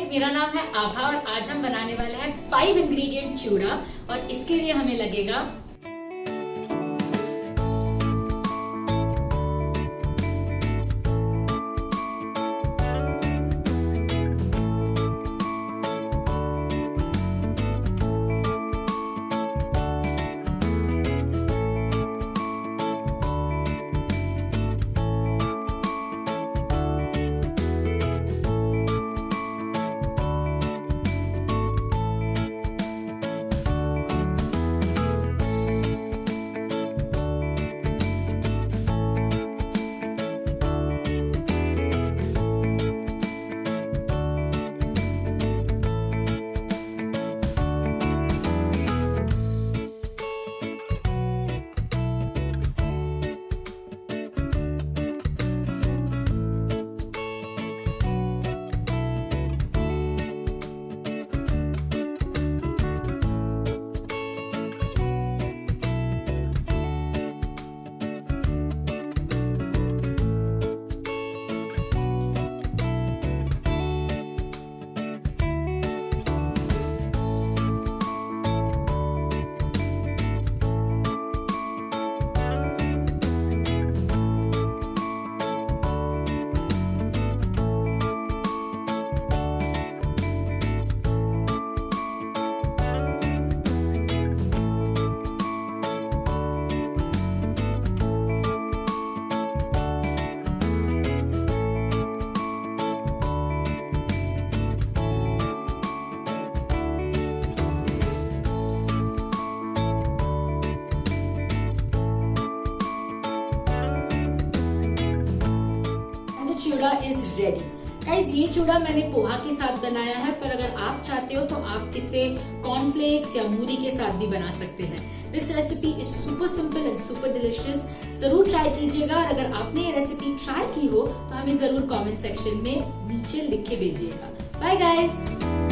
मेरा नाम है आभा और आज हम बनाने वाले हैं 5 इंग्रेडिएंट चिवड़ा और इसके लिए हमें लगेगा चिवड़ा इज रेडी। गाइस, ये चिवड़ा मैंने पोहा के साथ बनाया है, पर अगर आप चाहते हो तो आप इसे कॉर्नफ्लेक्स या मूरी के साथ भी बना सकते हैं। This recipe is super simple and super delicious. जरूर ट्राई कीजिएगा और अगर आपने ये रेसिपी ट्राई की हो तो हमें जरूर कमेंट सेक्शन में नीचे लिख के भेजिएगा। Bye guys.